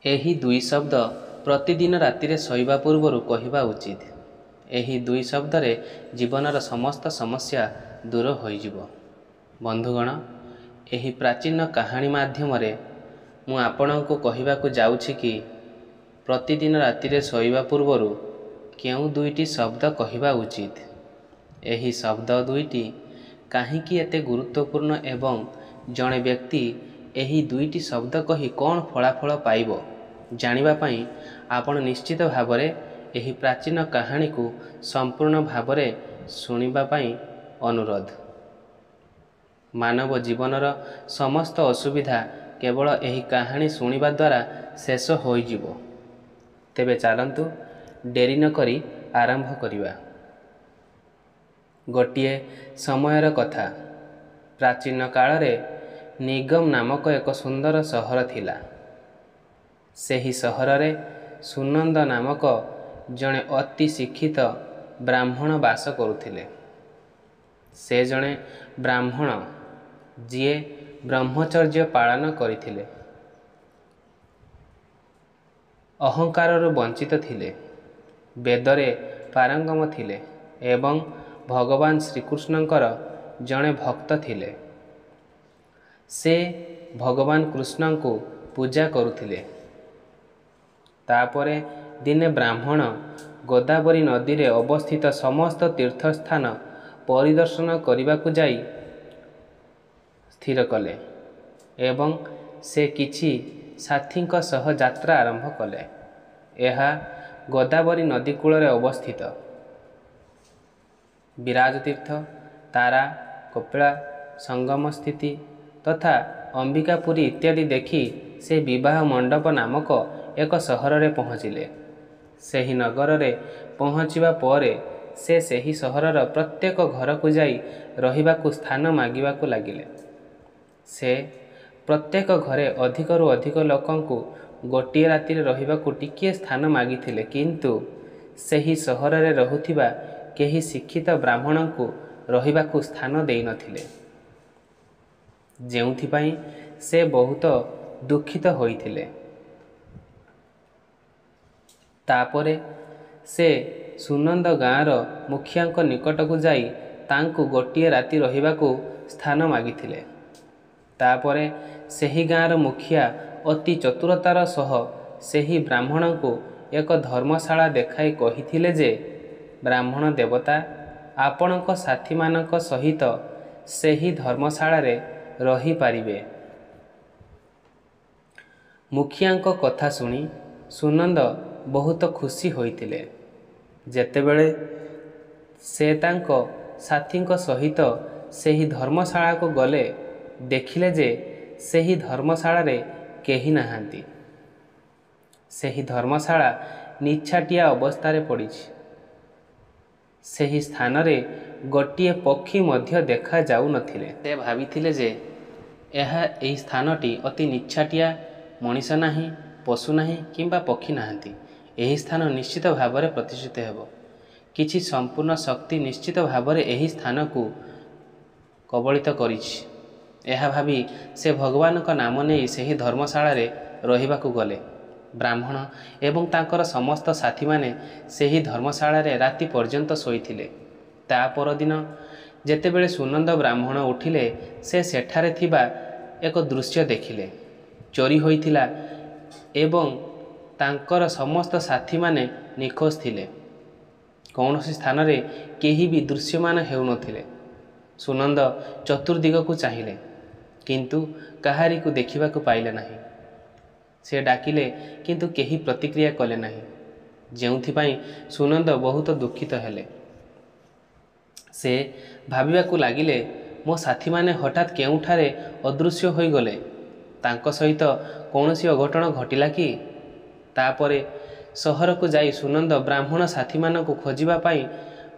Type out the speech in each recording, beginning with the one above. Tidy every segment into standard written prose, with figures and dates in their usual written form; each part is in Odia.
ଏହି ଦୁଇ ଶବ୍ଦ ପ୍ରତିଦିନ ରାତିରେ ଶୋଇବା ପୂର୍ବରୁ କହିବା ଉଚିତ। ଏହି ଦୁଇ ଶବ୍ଦରେ ଜୀବନର ସମସ୍ତ ସମସ୍ୟା ଦୂର ହୋଇଯିବ। ବନ୍ଧୁଗଣ, ଏହି ପ୍ରାଚୀନ କାହାଣୀ ମାଧ୍ୟମରେ ମୁଁ ଆପଣଙ୍କୁ କହିବାକୁ ଯାଉଛି କି ପ୍ରତିଦିନ ରାତିରେ ଶୋଇବା ପୂର୍ବରୁ କେଉଁ ଦୁଇଟି ଶବ୍ଦ କହିବା ଉଚିତ। ଏହି ଶବ୍ଦ ଦୁଇଟି କାହିଁକି ଏତେ ଗୁରୁତ୍ୱପୂର୍ଣ୍ଣ ଏବଂ ଜଣେ ବ୍ୟକ୍ତି ଏହି ଦୁଇଟି ଶବ୍ଦ କହି କ'ଣ ଫଳାଫଳ ପାଇବ ଜାଣିବା ପାଇଁ ଆପଣ ନିଶ୍ଚିତ ଭାବରେ ଏହି ପ୍ରାଚୀନ କାହାଣୀକୁ ସମ୍ପୂର୍ଣ୍ଣ ଭାବରେ ଶୁଣିବା ପାଇଁ ଅନୁରୋଧ। ମାନବ ଜୀବନର ସମସ୍ତ ଅସୁବିଧା କେବଳ ଏହି କାହାଣୀ ଶୁଣିବା ଦ୍ୱାରା ଶେଷ ହୋଇଯିବ। ତେବେ ଚାଲନ୍ତୁ ଡେରି ନ କରି ଆରମ୍ଭ କରିବା। ଗୋଟିଏ ସମୟର କଥା। ପ୍ରାଚୀନ କାଳରେ ନିଗମ ନାମକ ଏକ ସୁନ୍ଦର ସହର ଥିଲା। ସେହି ସହରରେ ସୁନନ୍ଦ ନାମକ ଜଣେ ଅତି ଶିକ୍ଷିତ ବ୍ରାହ୍ମଣ ବାସ କରୁଥିଲେ। ସେ ଜଣେ ବ୍ରାହ୍ମଣ ଯିଏ ବ୍ରହ୍ମଚର୍ଯ୍ୟ ପାଳନ କରିଥିଲେ, ଅହଙ୍କାରରୁ ବଞ୍ଚିତ ଥିଲେ, ବେଦରେ ପାରଙ୍ଗମ ଥିଲେ ଏବଂ ଭଗବାନ ଶ୍ରୀକୃଷ୍ଣଙ୍କର ଜଣେ ଭକ୍ତ ଥିଲେ। ସେ ଭଗବାନ କୃଷ୍ଣଙ୍କୁ ପୂଜା କରୁଥିଲେ। ତାପରେ ଦିନେ ବ୍ରାହ୍ମଣ ଗୋଦାବରୀ ନଦୀରେ ଅବସ୍ଥିତ ସମସ୍ତ ତୀର୍ଥସ୍ଥାନ ପରିଦର୍ଶନ କରିବାକୁ ଯାଇ ସ୍ଥିର କଲେ ଏବଂ ସେ କିଛି ସାଥୀଙ୍କ ସହ ଯାତ୍ରା ଆରମ୍ଭ କଲେ। ଏହା ଗୋଦାବରୀ ନଦୀ କୂଳରେ ଅବସ୍ଥିତ। ବିରାଜ ତୀର୍ଥ, ତାରା, କପିଳା, ସଙ୍ଗମ ସ୍ଥିତି ତଥା ଅମ୍ବିକାପୁରୀ ଇତ୍ୟାଦି ଦେଖି ସେ ବିବାହ ମଣ୍ଡପ ନାମକ ଏକ ସହରରେ ପହଞ୍ଚିଲେ। ସେହି ନଗରରେ ପହଞ୍ଚିବା ପରେ ସେ ସେହି ସହରର ପ୍ରତ୍ୟେକ ଘରକୁ ଯାଇ ରହିବାକୁ ସ୍ଥାନ ମାଗିବାକୁ ଲାଗିଲେ। ସେ ପ୍ରତ୍ୟେକ ଘରେ ଅଧିକରୁ ଅଧିକ ଲୋକଙ୍କୁ ଗୋଟିଏ ରାତିରେ ରହିବାକୁ ଟିକିଏ ସ୍ଥାନ ମାଗିଥିଲେ, କିନ୍ତୁ ସେହି ସହରରେ ରହୁଥିବା କେହି ଶିକ୍ଷିତ ବ୍ରାହ୍ମଣଙ୍କୁ ରହିବାକୁ ସ୍ଥାନ ଦେଇନଥିଲେ, ଯେଉଁଥିପାଇଁ ସେ ବହୁତ ଦୁଃଖିତ ହୋଇଥିଲେ। ତାପରେ ସେ ସୁନନ୍ଦ ଗାଁର ମୁଖିଆଙ୍କ ନିକଟକୁ ଯାଇ ତାଙ୍କୁ ଗୋଟିଏ ରାତି ରହିବାକୁ ସ୍ଥାନ ମାଗିଥିଲେ। ତାପରେ ସେହି ଗାଁର ମୁଖିଆ ଅତି ଚତୁରତାର ସହ ସେହି ବ୍ରାହ୍ମଣଙ୍କୁ ଏକ ଧର୍ମଶାଳା ଦେଖାଇ କହିଥିଲେ ଯେ, ବ୍ରାହ୍ମଣ ଦେବତା ଆପଣଙ୍କ ସାଥୀମାନଙ୍କ ସହିତ ସେହି ଧର୍ମଶାଳାରେ ରହିପାରିବେ। ମୁଖିଆଙ୍କ କଥା ଶୁଣି ସୁନନ୍ଦ ବହୁତ ଖୁସି ହୋଇଥିଲେ। ଯେତେବେଳେ ସେ ତାଙ୍କ ସାଥୀଙ୍କ ସହିତ ସେହି ଧର୍ମଶାଳାକୁ ଗଲେ, ଦେଖିଲେ ଯେ ସେହି ଧର୍ମଶାଳାରେ କେହି ନାହାନ୍ତି। ସେହି ଧର୍ମଶାଳା ନିଛାଟିଆ ଅବସ୍ଥାରେ ପଡ଼ିଛି। ସେହି ସ୍ଥାନରେ ଗୋଟିଏ ପକ୍ଷୀ ମଧ୍ୟ ଦେଖାଯାଉନଥିଲେ। ସେ ଭାବିଥିଲେ ଯେ ଏହି ସ୍ଥାନଟି ଅତି ନିଛାଟିଆ, ମଣିଷ ନାହିଁ, ପଶୁ ନାହିଁ କିମ୍ବା ପକ୍ଷୀ ନାହାନ୍ତି। ଏହି ସ୍ଥାନ ନିଶ୍ଚିତ ଭାବରେ ପ୍ରତିଷ୍ଠିତ ହେବ। କିଛି ସମ୍ପୂର୍ଣ୍ଣ ଶକ୍ତି ନିଶ୍ଚିତ ଭାବରେ ଏହି ସ୍ଥାନକୁ କବଳିତ କରିଛି। ଏହା ଭାବି ସେ ଭଗବାନଙ୍କ ନାମ ନେଇ ସେହି ଧର୍ମଶାଳାରେ ରହିବାକୁ ଗଲେ। ବ୍ରାହ୍ମଣ ଏବଂ ତାଙ୍କର ସମସ୍ତ ସାଥୀମାନେ ସେହି ଧର୍ମଶାଳାରେ ରାତି ପର୍ଯ୍ୟନ୍ତ ଶୋଇଥିଲେ। ତା ପରଦିନ ଯେତେବେଳେ ସୁନନ୍ଦ ବ୍ରାହ୍ମଣ ଉଠିଲେ, ସେ ସେଠାରେ ଥିବା ଏକ ଦୃଶ୍ୟ ଦେଖିଲେ। ଚୋରି ହୋଇଥିଲା ଏବଂ ତାଙ୍କର ସମସ୍ତ ସାଥୀମାନେ ନିଖୋଜ ଥିଲେ। କୌଣସି ସ୍ଥାନରେ କେହି ବି ଦୃଶ୍ୟମାନ ହେଉନଥିଲେ। ସୁନନ୍ଦ ଚତୁର୍ଦିଗକୁ ଚାହିଁଲେ, କିନ୍ତୁ କାହାରିକୁ ଦେଖିବାକୁ ପାଇଲେ ନାହିଁ। ସେ ଡାକିଲେ, କିନ୍ତୁ କେହି ପ୍ରତିକ୍ରିୟା କଲେ ନାହିଁ, ଯେଉଁଥିପାଇଁ ସୁନନ୍ଦ ବହୁତ ଦୁଃଖିତ ହେଲେ। ସେ ଭାବିବାକୁ ଲାଗିଲେ, ମୋ ସାଥୀମାନେ ହଠାତ୍ କେଉଁଠାରେ ଅଦୃଶ୍ୟ ହୋଇଗଲେ? ତାଙ୍କ ସହିତ କୌଣସି ଅଘଟଣ ଘଟିଲା କି? ତାପରେ ସହରକୁ ଯାଇ ସୁନନ୍ଦ ବ୍ରାହ୍ମଣ ସାଥୀମାନଙ୍କୁ ଖୋଜିବା ପାଇଁ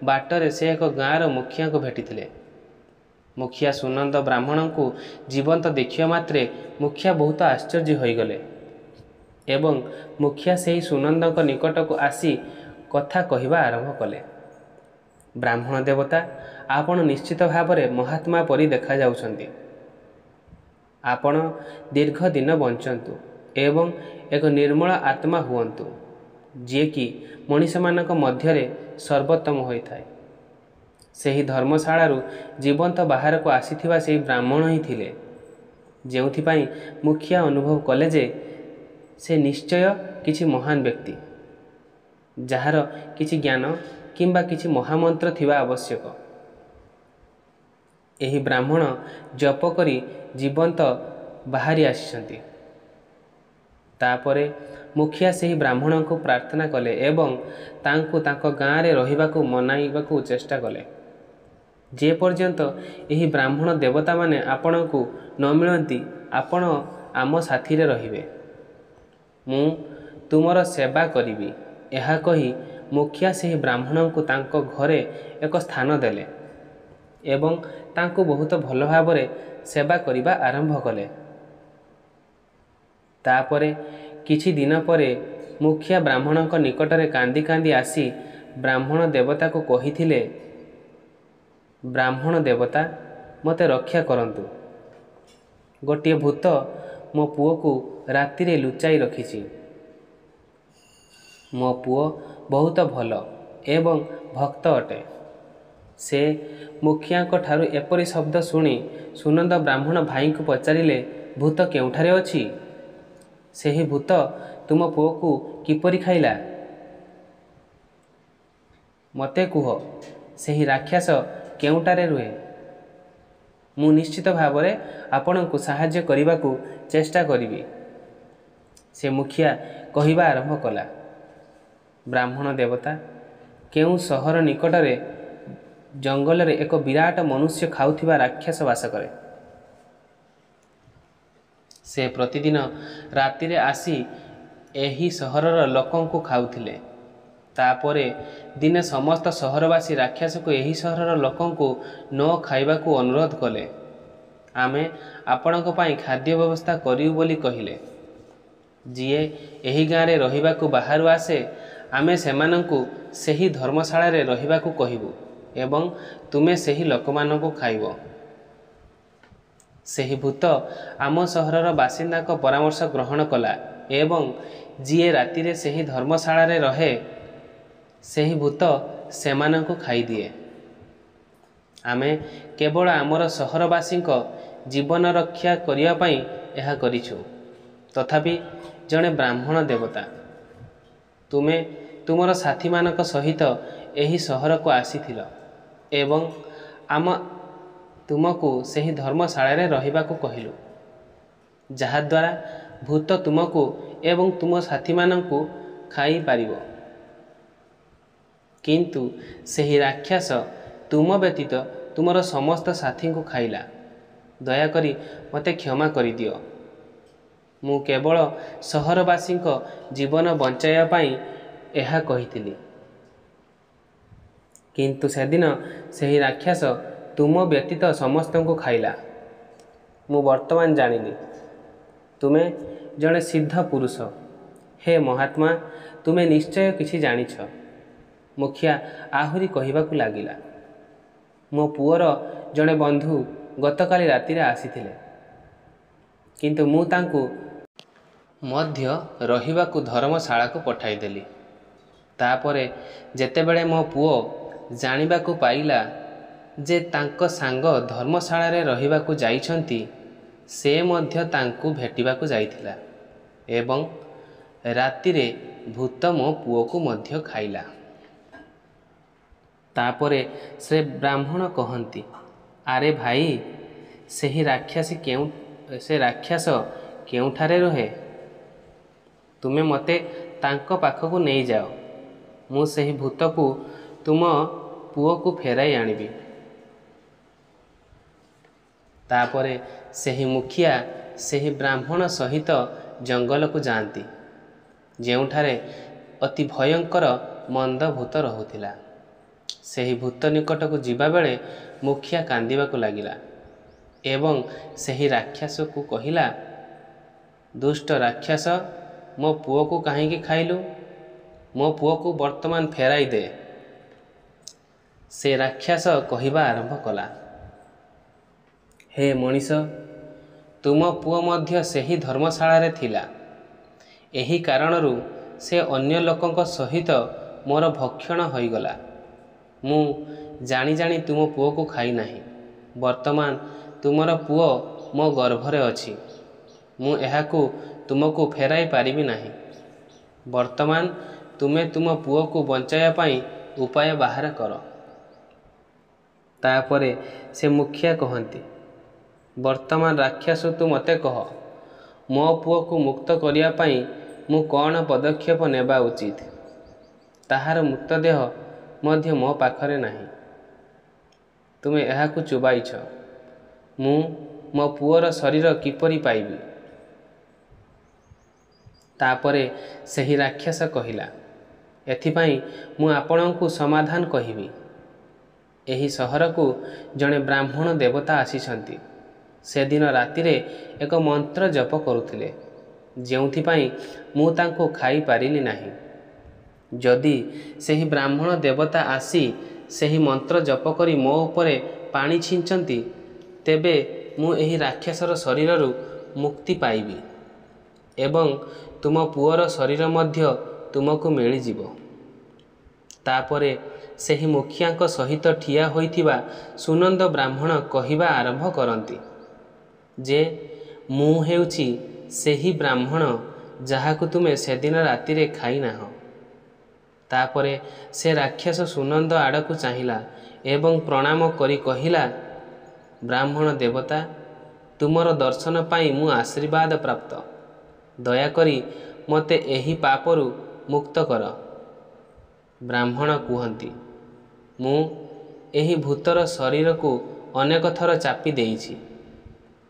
ବାଟରେ ସେ ଏକ ଗାଁର ମୁଖିଆଙ୍କୁ ଭେଟିଥିଲେ। ମୁଖିଆ ସୁନନ୍ଦ ବ୍ରାହ୍ମଣଙ୍କୁ ଜୀବନ୍ତ ଦେଖିବା ମାତ୍ରେ ମୁଖିଆ ବହୁତ ଆଶ୍ଚର୍ଯ୍ୟ ହୋଇଗଲେ ଏବଂ ମୁଖିଆ ସେହି ସୁନନ୍ଦଙ୍କ ନିକଟକୁ ଆସି କଥା କହିବା ଆରମ୍ଭ କଲେ। ବ୍ରାହ୍ମଣ ଦେବତା, ଆପଣ ନିଶ୍ଚିତ ଭାବରେ ମହାତ୍ମା ପରି ଦେଖାଯାଉଛନ୍ତି। ଆପଣ ଦୀର୍ଘ ଦିନ ବଞ୍ଚନ୍ତୁ ଏବଂ ଏକ ନିର୍ମଳ ଆତ୍ମା ହୁଅନ୍ତୁ, ଯିଏକି ମଣିଷମାନଙ୍କ ମଧ୍ୟରେ ସର୍ବୋତ୍ତମ ହୋଇଥାଏ। ସେହି ଧର୍ମଶାଳାରୁ ଜୀବନ୍ତ ବାହାରକୁ ଆସିଥିବା ସେହି ବ୍ରାହ୍ମଣ ହିଁ ଥିଲେ, ଯେଉଁଥିପାଇଁ ମୁଖିଆ ଅନୁଭବ କଲେ ଯେ ସେ ନିଶ୍ଚୟ କିଛି ମହାନ ବ୍ୟକ୍ତି, ଯାହାର କିଛି ଜ୍ଞାନ କିମ୍ବା କିଛି ମହାମନ୍ତ୍ର ଥିବା ଆବଶ୍ୟକ। ଏହି ବ୍ରାହ୍ମଣ ଜପ କରି ଜୀବନ୍ତ ବାହାରି ଆସିଛନ୍ତି। ତାପରେ ମୁଖିଆ ସେହି ବ୍ରାହ୍ମଣଙ୍କୁ ପ୍ରାର୍ଥନା କଲେ ଏବଂ ତାଙ୍କୁ ତାଙ୍କ ଗାଁରେ ରହିବାକୁ ମନାଇବାକୁ ଚେଷ୍ଟା କଲେ। ଯେପର୍ଯ୍ୟନ୍ତ ଏହି ବ୍ରାହ୍ମଣ ଦେବତାମାନେ ଆପଣଙ୍କୁ ନ ମିଳନ୍ତି ଆପଣ ଆମ ସାଥିରେ ରହିବେ, ମୁଁ ତୁମର ସେବା କରିବି। ଏହା କହି ମୁଖିଆ ସେହି ବ୍ରାହ୍ମଣଙ୍କୁ ତାଙ୍କ ଘରେ ଏକ ସ୍ଥାନ ଦେଲେ ଏବଂ ତାଙ୍କୁ ବହୁତ ଭଲ ଭାବରେ ସେବା କରିବା ଆରମ୍ଭ କଲେ। ତାପରେ କିଛି ଦିନ ପରେ ମୁଖିଆ ବ୍ରାହ୍ମଣଙ୍କ ନିକଟରେ କାନ୍ଦି କାନ୍ଦି ଆସି ବ୍ରାହ୍ମଣ ଦେବତାକୁ କହିଥିଲେ, ବ୍ରାହ୍ମଣ ଦେବତା, ମୋତେ ରକ୍ଷା କରନ୍ତୁ। ଗୋଟିଏ ଭୂତ ମୋ ପୁଅକୁ ରାତିରେ ଲୁଚାଇ ରଖିଛି। ମୋ ପୁଅ ବହୁତ ଭଲ ଏବଂ ଭକ୍ତ ଅଟେ। ସେ ମୁଖିଆଙ୍କ ଠାରୁ ଏପରି ଶବ୍ଦ ଶୁଣି ସୁନନ୍ଦ ବ୍ରାହ୍ମଣ ଭାଇଙ୍କୁ ପଚାରିଲେ, ଭୂତ କେଉଁଠାରେ ଅଛି? ସେହି ଭୂତ ତୁମ ପୁଅକୁ କିପରି ଖାଇଲା? ମୋତେ କୁହ, ସେହି ରାକ୍ଷସ କେଉଁଠାରେ ରୁହେ? ମୁଁ ନିଶ୍ଚିତ ଭାବରେ ଆପଣଙ୍କୁ ସାହାଯ୍ୟ କରିବାକୁ ଚେଷ୍ଟା କରିବି। ସେ ମୁଖିଆ କହିବା ଆରମ୍ଭ କଲା, ବ୍ରାହ୍ମଣ ଦେବତା, କେଉଁ ସହର ନିକଟରେ ଜଙ୍ଗଲରେ ଏକ ବିରାଟ ମନୁଷ୍ୟ ଖାଉଥିବା ରାକ୍ଷସ ବାସ କରେ। ସେ ପ୍ରତିଦିନ ରାତିରେ ଆସି ଏହି ସହରର ଲୋକଙ୍କୁ ଖାଉଥିଲେ। ତାପରେ ଦିନେ ସମସ୍ତ ସହରବାସୀ ରାକ୍ଷସକୁ ଏହି ସହରର ଲୋକଙ୍କୁ ନ ଖାଇବାକୁ ଅନୁରୋଧ କଲେ। ଆମେ ଆପଣଙ୍କ ପାଇଁ ଖାଦ୍ୟ ବ୍ୟବସ୍ଥା କରିବୁ ବୋଲି କହିଲେ। ଯିଏ ଏହି ଗାଁରେ ରହିବାକୁ ବାହାରୁ ଆସେ ଆମେ ସେମାନଙ୍କୁ ସେହି ଧର୍ମଶାଳାରେ ରହିବାକୁ କହିବୁ ଏବଂ ତୁମେ ସେହି ଲୋକମାନଙ୍କୁ ଖାଇବ। ସେହି ଭୂତ ଆମ ସହରର ବାସିନ୍ଦାଙ୍କ ପରାମର୍ଶ ଗ୍ରହଣ କଲା ଏବଂ ଯିଏ ରାତିରେ ସେହି ଧର୍ମଶାଳାରେ ରହେ ସେହି ଭୂତ ସେମାନଙ୍କୁ ଖାଇଦିଏ। ଆମେ କେବଳ ଆମର ସହରବାସୀଙ୍କ ଜୀବନ ରକ୍ଷା କରିବା ପାଇଁ ଏହା କରିଛୁ। ତଥାପି ଜଣେ ବ୍ରାହ୍ମଣ ଦେବତା, ତୁମେ ତୁମର ସାଥୀମାନଙ୍କ ସହିତ ଏହି ସହରକୁ ଆସିଥିଲ ଏବଂ ତୁମକୁ ସେହି ଧର୍ମଶାଳାରେ ରହିବାକୁ କହିଲୁ, ଯାହାଦ୍ୱାରା ଭୂତ ତୁମକୁ ଏବଂ ତୁମ ସାଥୀମାନଙ୍କୁ ଖାଇପାରିବ। କିନ୍ତୁ ସେହି ରାକ୍ଷସ ତୁମ ବ୍ୟତୀତ ତୁମର ସମସ୍ତ ସାଥୀଙ୍କୁ ଖାଇଲା। ଦୟାକରି ମୋତେ କ୍ଷମା କରିଦିଅ। ମୁଁ କେବଳ ସହରବାସୀଙ୍କ ଜୀବନ ବଞ୍ଚାଇବା ପାଇଁ ଏହା କହିଥିଲି। କିନ୍ତୁ ସେଦିନ ସେହି ରାକ୍ଷସ ତୁମ ବ୍ୟତୀତ ସମସ୍ତଙ୍କୁ ଖାଇଲା। ମୁଁ ବର୍ତ୍ତମାନ ଜାଣିଲି, ତୁମେ ଜଣେ ସିଦ୍ଧ ପୁରୁଷ। ହେ ମହାତ୍ମା, ତୁମେ ନିଶ୍ଚୟ କିଛି ଜାଣିଛ। ମୁଖିଆ ଆହୁରି କହିବାକୁ ଲାଗିଲା, ମୋ ପୁଅର ଜଣେ ବନ୍ଧୁ ଗତକାଲି ରାତିରେ ଆସିଥିଲେ, କିନ୍ତୁ ମୁଁ ତାଙ୍କୁ ମଧ୍ୟ ରହିବାକୁ ଧର୍ମଶାଳାକୁ ପଠାଇଦେଲି। ତାପରେ ଯେତେବେଳେ ମୋ ପୁଅ ଜାଣିବାକୁ ପାଇଲା ଯେ ତାଙ୍କ ସାଙ୍ଗ ଧର୍ମଶାଳାରେ ରହିବାକୁ ଯାଇଛନ୍ତି, ସେ ମଧ୍ୟ ତାଙ୍କୁ ଭେଟିବାକୁ ଯାଇଥିଲା ଏବଂ ରାତିରେ ଭୂତ ମୋ ପୁଅକୁ ମଧ୍ୟ ଖାଇଲା। ତାପରେ ସେ ବ୍ରାହ୍ମଣ କହନ୍ତି, ଆରେ ଭାଇ, ସେହି ରାକ୍ଷସ କେଉଁଠାରେ ରୁହେ? ତୁମେ ମୋତେ ତାଙ୍କ ପାଖକୁ ନେଇଯାଅ। ମୁଁ ସେହି ଭୂତକୁ ତୁମ ପୁଅକୁ ଫେରାଇ ଆଣିବି। ତାପରେ ସେହି ମୁଖିଆ ସେହି ବ୍ରାହ୍ମଣ ସହିତ ଜଙ୍ଗଲକୁ ଯାଆନ୍ତି, ଯେଉଁଠାରେ ଅତି ଭୟଙ୍କର ମନ୍ଦ ଭୂତ ରହୁଥିଲା। ସେହି ଭୂତ ନିକଟକୁ ଯିବାବେଳେ ମୁଖିଆ କାନ୍ଦିବାକୁ ଲାଗିଲା ଏବଂ ସେହି ରାକ୍ଷସକୁ କହିଲା, ଦୁଷ୍ଟ ରାକ୍ଷସ, ମୋ ପୁଅକୁ କାହିଁକି ଖାଇଲୁ? ମୋ ପୁଅକୁ ବର୍ତ୍ତମାନ ଫେରାଇ ଦେ। ସେ ରାକ୍ଷସ କହିବା ଆରମ୍ଭ କଲା, ହେ ମଣିଷ, ତୁମ ପୁଅ ମଧ୍ୟ ସେହି ଧର୍ମଶାଳାରେ ଥିଲା ଏହି କାରଣରୁ ସେ ଅନ୍ୟ ଲୋକଙ୍କ ସହିତ ମୋର ଭକ୍ଷଣ ହୋଇଗଲା। ମୁଁ ଜାଣି ଜାଣି ତୁମ ପୁଅକୁ ଖାଇନାହିଁ। ବର୍ତ୍ତମାନ ତୁମର ପୁଅ ମୋ ଗର୍ଭରେ ଅଛି। ମୁଁ ଏହାକୁ ତୁମକୁ ଫେରାଇ ପାରିବି ନାହିଁ। ବର୍ତ୍ତମାନ ତୁମେ ତୁମ ପୁଅକୁ ବଞ୍ଚାଇବା ପାଇଁ ଉପାୟ ବାହାର କର। ତାପରେ ସେ ମୁଖିଆ କହନ୍ତି, ବର୍ତ୍ତମାନ ରାକ୍ଷସ ତୁ ମୋତେ କହ, ମୋ ପୁଅକୁ ମୁକ୍ତ କରିବା ପାଇଁ ମୁଁ କ'ଣ ପଦକ୍ଷେପ ନେବା ଉଚିତ? ତାହାର ମୃତଦେହ ମଧ୍ୟ ମୋ ପାଖରେ ନାହିଁ। ତୁମେ ଏହାକୁ ଚୋବାଇଛ। ମୁଁ ମୋ ପୁଅର ଶରୀର କିପରି ପାଇବି? ତାପରେ ସେହି ରାକ୍ଷସ କହିଲା, ଏଥିପାଇଁ ମୁଁ ଆପଣଙ୍କୁ ସମାଧାନ କହିବି। ଏହି ସହରକୁ ଜଣେ ବ୍ରାହ୍ମଣ ଦେବତା ଆସିଛନ୍ତି। ସେଦିନ ରାତିରେ ଏକ ମନ୍ତ୍ର ଜପ କରୁଥିଲେ, ଯେଉଁଥିପାଇଁ ମୁଁ ତାଙ୍କୁ ଖାଇପାରିଲି ନାହିଁ। ଯଦି ସେହି ବ୍ରାହ୍ମଣ ଦେବତା ଆସି ସେହି ମନ୍ତ୍ର ଜପ କରି ମୋ ଉପରେ ପାଣି ଛିଞ୍ଚନ୍ତି, ତେବେ ମୁଁ ଏହି ରାକ୍ଷସର ଶରୀରରୁ ମୁକ୍ତି ପାଇବି ଏବଂ ତୁମ ପୁଅର ଶରୀର ମଧ୍ୟ ତୁମକୁ ମିଳିଯିବ। ତାପରେ ସେହି ମୁଖିଆଙ୍କ ସହିତ ଠିଆ ହୋଇଥିବା ସୁନନ୍ଦ ବ୍ରାହ୍ମଣ କହିବା ଆରମ୍ଭ କରନ୍ତି ଯେ, ମୁଁ ହେଉଛି ସେହି ବ୍ରାହ୍ମଣ ଯାହାକୁ ତୁମେ ସେଦିନ ରାତିରେ ଖାଇନାହଁ। ତାପରେ ସେ ରାକ୍ଷସ ସୁନନ୍ଦ ଆଡ଼କୁ ଚାହିଁଲା ଏବଂ ପ୍ରଣାମ କରି କହିଲା, ବ୍ରାହ୍ମଣ ଦେବତା, ତୁମର ଦର୍ଶନ ପାଇଁ ମୁଁ ଆଶୀର୍ବାଦ ପ୍ରାପ୍ତ। ଦୟାକରି ମୋତେ ଏହି ପାପରୁ ମୁକ୍ତ କର। ବ୍ରାହ୍ମଣ କୁହନ୍ତି, ମୁଁ ଏହି ଭୂତର ଶରୀରକୁ ଅନେକ ଥର ଚାପି ଦେଇଛି।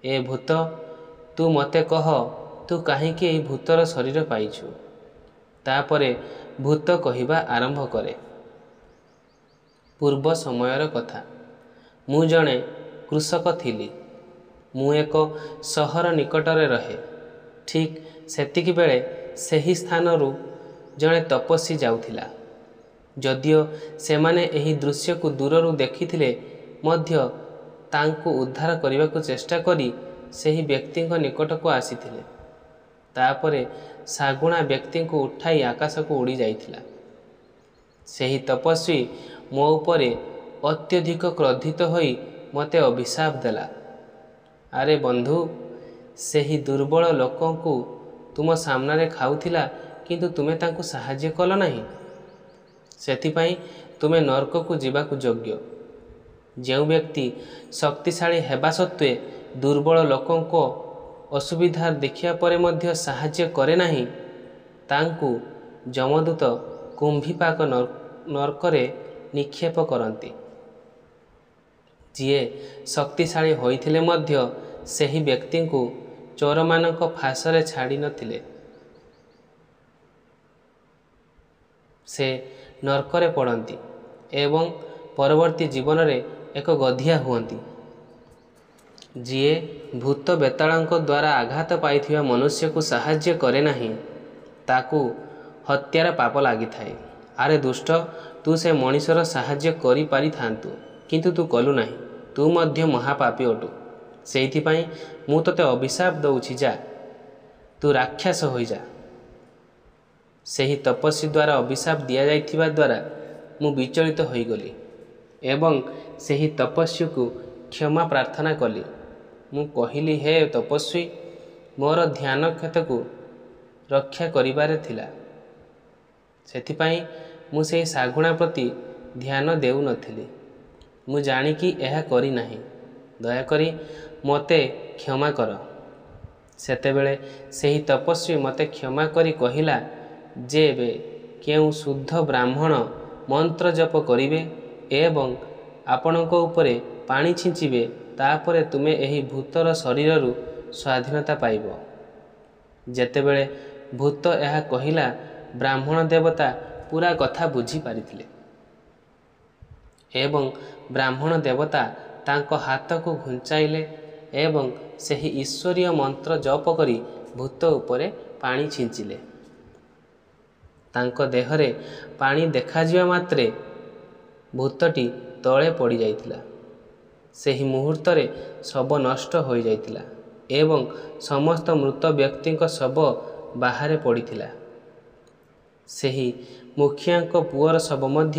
ଏ ଭୂତ, ତୁ ମୋତେ କହ, ତୁ କାହିଁକି ଏହି ଭୂତର ଶରୀର ପାଇଛୁ? ତାପରେ ଭୂତ କହିବା ଆରମ୍ଭ କରେ, ପୂର୍ବ ସମୟର କଥା। ମୁଁ ଜଣେ କୃଷକ ଥିଲି। ମୁଁ ଏକ ସହର ନିକଟରେ ରହେ। ଠିକ୍ ସେତିକିବେଳେ ସେହି ସ୍ଥାନରୁ ଜଣେ ତପସ୍ୱୀ ଯାଉଥିଲା। ଯଦିଓ ସେମାନେ ଏହି ଦୃଶ୍ୟକୁ ଦୂରରୁ ଦେଖିଥିଲେ ମଧ୍ୟ ତାଙ୍କୁ ଉଦ୍ଧାର କରିବାକୁ ଚେଷ୍ଟା କରି ସେହି ବ୍ୟକ୍ତିଙ୍କ ନିକଟକୁ ଆସିଥିଲେ। ତାପରେ ଶାଗୁଣା ବ୍ୟକ୍ତିଙ୍କୁ ଉଠାଇ ଆକାଶକୁ ଉଡ଼ି ଯାଇଥିଲା। ସେହି ତପସ୍ୱୀ ମୋ ଉପରେ ଅତ୍ୟଧିକ କ୍ରୋଧିତ ହୋଇ ମୋତେ ଅଭିଶାପ ଦେଲା। ଆରେ ବନ୍ଧୁ, ସେହି ଦୁର୍ବଳ ଲୋକଙ୍କୁ ତୁମ ସାମ୍ନାରେ ଖାଉଥିଲା, କିନ୍ତୁ ତୁମେ ତାଙ୍କୁ ସାହାଯ୍ୟ କଲ ନାହିଁ। ସେଥିପାଇଁ ତୁମେ ନରକକୁ ଯିବାକୁ ଯୋଗ୍ୟ। ଯେଉଁ ବ୍ୟକ୍ତି ଶକ୍ତିଶାଳୀ ହେବା ସତ୍ତ୍ୱେ ଦୁର୍ବଳ ଲୋକଙ୍କ ଅସୁବିଧା ଦେଖିବା ପରେ ମଧ୍ୟ ସାହାଯ୍ୟ କରେ ନାହିଁ, ତାଙ୍କୁ ଯମଦୂତ କୁମ୍ଭୀପାକ ନରକରେ ନିକ୍ଷେପ କରନ୍ତି। ଯିଏ ଶକ୍ତିଶାଳୀ ହୋଇଥିଲେ ମଧ୍ୟ ସେହି ବ୍ୟକ୍ତିଙ୍କୁ ଚୋରମାନଙ୍କ ଫାଶରେ ଛାଡ଼ିନଥିଲେ, ସେ ନରକରେ ପଡ଼ନ୍ତି ଏବଂ ପରବର୍ତ୍ତୀ ଜୀବନରେ ଏକ ଗଧିଆ ହୁଅନ୍ତି। ଯିଏ ଭୂତ ବେତାଳଙ୍କ ଦ୍ୱାରା ଆଘାତ ପାଇଥିବା ମନୁଷ୍ୟକୁ ସାହାଯ୍ୟ କରେ ନାହିଁ, ତାକୁ ହତ୍ୟାର ପାପ ଲାଗିଥାଏ। ଆରେ ଦୁଷ୍ଟ, ତୁ ସେ ମଣିଷର ସାହାଯ୍ୟ କରିପାରିଥାନ୍ତୁ, କିନ୍ତୁ ତୁ କଲୁ ନାହିଁ। ତୁ ମଧ୍ୟ ମହାପାପୀ ଅଟୁ। ସେଇଥିପାଇଁ ମୁଁ ତୋତେ ଅଭିଶାପ ଦେଉଛି, ଯା, ତୁ ରାକ୍ଷସ ହୋଇଯା। ସେହି ତପସ୍ୱୀ ଦ୍ୱାରା ଅଭିଶାପ ଦିଆଯାଇଥିବା ଦ୍ୱାରା ମୁଁ ବିଚଳିତ ହୋଇଗଲି ଏବଂ ସେହି ତପସ୍ୱୀକୁ କ୍ଷମା ପ୍ରାର୍ଥନା କଲି। ମୁଁ କହିଲି, ହେ ତପସ୍ୱୀ, ମୋର ଧ୍ୟାନ କ୍ଷେତ୍ରକୁ ରକ୍ଷା କରିବାରେ ଥିଲା। ସେଥିପାଇଁ ମୁଁ ସେହି ଶାଗୁଣା ପ୍ରତି ଧ୍ୟାନ ଦେଉନଥିଲି। ମୁଁ ଜାଣିକି ଏହା କରିନାହିଁ। ଦୟାକରି ମୋତେ କ୍ଷମା କର। ସେତେବେଳେ ସେହି ତପସ୍ୱୀ ମୋତେ କ୍ଷମା କରି କହିଲା ଯେ କେଉଁ ଶୁଦ୍ଧ ବ୍ରାହ୍ମଣ ମନ୍ତ୍ର ଜପ କରିବେ ଏବଂ ଆପଣଙ୍କ ଉପରେ ପାଣି ଛିଞ୍ଚିବେ, ତାପରେ ତୁମେ ଏହି ଭୂତର ଶରୀରରୁ ସ୍ୱାଧୀନତା ପାଇବ। ଯେତେବେଳେ ଭୂତ ଏହା କହିଲା, ବ୍ରାହ୍ମଣ ଦେବତା ପୁରା କଥା ବୁଝିପାରିଥିଲେ ଏବଂ ବ୍ରାହ୍ମଣ ଦେବତା ତାଙ୍କ ହାତକୁ ଘୁଞ୍ଚାଇଲେ ଏବଂ ସେହି ଈଶ୍ୱରୀୟ ମନ୍ତ୍ର ଜପ କରି ଭୂତ ଉପରେ ପାଣି ଛିଞ୍ଚିଲେ। ତାଙ୍କ ଦେହରେ ପାଣି ଦେଖାଯିବା ମାତ୍ରେ ଭୂତଟି ତଳେ ପଡ଼ିଯାଇଥିଲା। ସେହି ମୁହୂର୍ତ୍ତରେ ଶବ ନଷ୍ଟ ହୋଇଯାଇଥିଲା ଏବଂ ସମସ୍ତ ମୃତ ବ୍ୟକ୍ତିଙ୍କ ଶବ ବାହାରେ ପଡ଼ିଥିଲା। ସେହି ମୁଖିଆଙ୍କ ପୁଅର ଶବ ମଧ୍ୟ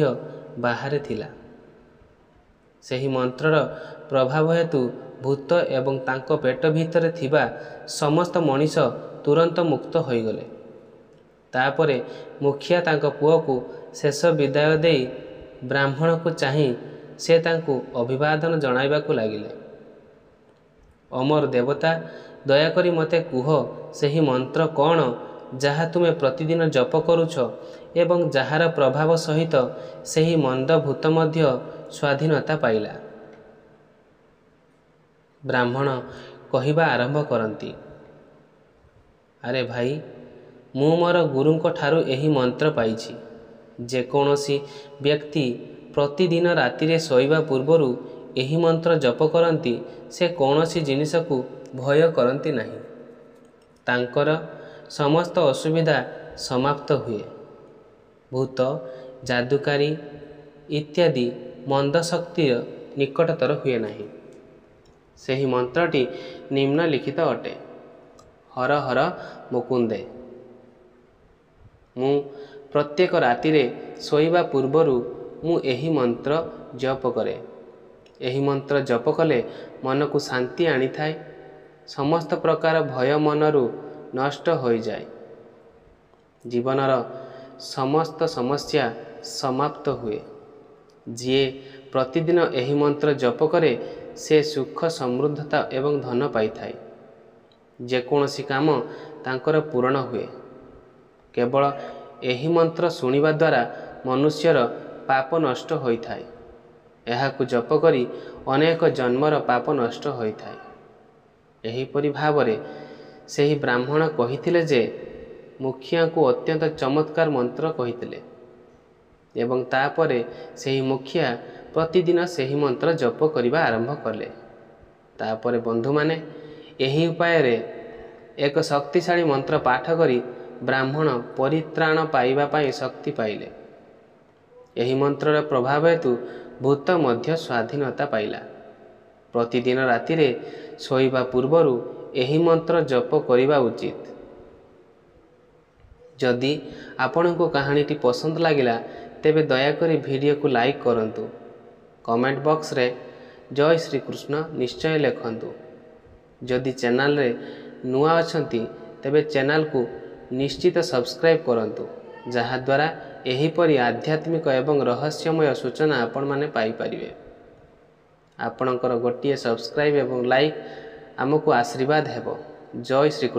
ବାହାରେ ଥିଲା। ସେହି ମନ୍ତ୍ରର ପ୍ରଭାବ ହେତୁ ଭୂତ ଏବଂ ତାଙ୍କ ପେଟ ଭିତରେ ଥିବା ସମସ୍ତ ମଣିଷ ତୁରନ୍ତ ମୁକ୍ତ ହୋଇଗଲେ। ତାପରେ ମୁଖିଆ ତାଙ୍କ ପୁଅକୁ ଶେଷ ବିଦାୟ ଦେଇ ବ୍ରାହ୍ମଣକୁ ଚାହିଁ ସେ ତାଙ୍କୁ ଅଭିବାଦନ ଜଣାଇବାକୁ ଲାଗିଲେ। ଅମର ଦେବତା, ଦୟାକରି ମୋତେ କୁହ, ସେହି ମନ୍ତ୍ର କ'ଣ ଯାହା ତୁମେ ପ୍ରତିଦିନ ଜପ କରୁଛ ଏବଂ ଯାହାର ପ୍ରଭାବ ସହିତ ସେହି ମନ୍ଦ ଭୂତ ମଧ୍ୟ ସ୍ୱାଧୀନତା ପାଇଲା। ବ୍ରାହ୍ମଣ କହିବା ଆରମ୍ଭ କରନ୍ତି, ଆରେ ଭାଇ, ମୁଁ ମୋର ଗୁରୁଙ୍କ ଠାରୁ ଏହି ମନ୍ତ୍ର ପାଇଛି। ଯେକୌଣସି ବ୍ୟକ୍ତି ପ୍ରତିଦିନ ରାତିରେ ଶୋଇବା ପୂର୍ବରୁ ଏହି ମନ୍ତ୍ର ଜପ କରନ୍ତି ସେ କୌଣସି ଜିନିଷକୁ ଭୟ କରନ୍ତି ନାହିଁ। ତାଙ୍କର ସମସ୍ତ ଅସୁବିଧା ସମାପ୍ତ ହୁଏ। ଭୂତ, ଯାଦୁକାରୀ ଇତ୍ୟାଦି ମନ୍ଦ ଶକ୍ତିର ନିକଟତର ହୁଏ ନାହିଁ। ସେହି ମନ୍ତ୍ରଟି ନିମ୍ନଲିଖିତ ଅଟେ। ହର ହର ମୁକୁନ୍ଦେ। ମୁଁ ପ୍ରତ୍ୟେକ ରାତିରେ ଶୋଇବା ପୂର୍ବରୁ ମୁଁ ଏହି ମନ୍ତ୍ର ଜପ କରେ। ଏହି ମନ୍ତ୍ର ଜପ କଲେ ମନକୁ ଶାନ୍ତି ଆଣିଥାଏ। ସମସ୍ତ ପ୍ରକାର ଭୟ ମନରୁ ନଷ୍ଟ ହୋଇଯାଏ। ଜୀବନର ସମସ୍ତ ସମସ୍ୟା ସମାପ୍ତ ହୁଏ। ଯିଏ ପ୍ରତିଦିନ ଏହି ମନ୍ତ୍ର ଜପ କରେ ସେ ସୁଖ, ସମୃଦ୍ଧତା ଏବଂ ଧନ ପାଇଥାଏ। ଯେକୌଣସି କାମ ତାଙ୍କର ପୂରଣ ହୁଏ। କେବଳ ଏହି ମନ୍ତ୍ର ଶୁଣିବା ଦ୍ୱାରା ମନୁଷ୍ୟର ପାପ ନଷ୍ଟ ହୋଇଥାଏ। ଏହାକୁ ଜପ କରି ଅନେକ ଜନ୍ମର ପାପ ନଷ୍ଟ ହୋଇଥାଏ। ଏହିପରି ଭାବରେ ସେହି ବ୍ରାହ୍ମଣ କହିଥିଲେ ଯେ ମୁଖିଆଙ୍କୁ ଅତ୍ୟନ୍ତ ଚମତ୍କାର ମନ୍ତ୍ର କହିଥିଲେ ଏବଂ ତାପରେ ସେହି ମୁଖିଆ ପ୍ରତିଦିନ ସେହି ମନ୍ତ୍ର ଜପ କରିବା ଆରମ୍ଭ କଲେ। ତାପରେ ବନ୍ଧୁମାନେ, ଏହି ଉପାୟରେ ଏକ ଶକ୍ତିଶାଳୀ ମନ୍ତ୍ର ପାଠ କରି ବ୍ରାହ୍ମଣ ପରିତ୍ରାଣ ପାଇବା ପାଇଁ ଶକ୍ତି ପାଇଲେ। ଏହି ମନ୍ତ୍ରର ପ୍ରଭାବ ହେତୁ ଭୂତ ମଧ୍ୟ ସ୍ୱାଧୀନତା ପାଇଲା। ପ୍ରତିଦିନ ରାତିରେ ଶୋଇବା ପୂର୍ବରୁ ଏହି ମନ୍ତ୍ର ଜପ କରିବା ଉଚିତ। ଯଦି ଆପଣଙ୍କୁ କାହାଣୀଟି ପସନ୍ଦ ଲାଗିଲା ତେବେ ଦୟାକରି ଭିଡ଼ିଓକୁ ଲାଇକ୍ କରନ୍ତୁ। କମେଣ୍ଟ ବକ୍ସରେ ଜୟ ଶ୍ରୀକୃଷ୍ଣ ନିଶ୍ଚୟ ଲେଖନ୍ତୁ। ଯଦି ଚ୍ୟାନେଲରେ ନୂଆ ଅଛନ୍ତି ତେବେ ଚ୍ୟାନେଲକୁ ନିଶ୍ଚିତ ସବସ୍କ୍ରାଇବ୍ କରନ୍ତୁ, ଯାହାଦ୍ୱାରା ଏହିପରି ଆଧ୍ୟାତ୍ମିକ ଏବଂ ରହସ୍ୟମୟ ସୂଚନା ଆପଣମାନେ ପାଇପାରିବେ। ଆପଣଙ୍କର ଗୋଟିଏ ସବସ୍କ୍ରାଇବ୍ ଏବଂ ଲାଇକ୍ ଆମକୁ ଆଶୀର୍ବାଦ ହେବ। ଜୟ ଶ୍ରୀକୃଷ୍ଣ।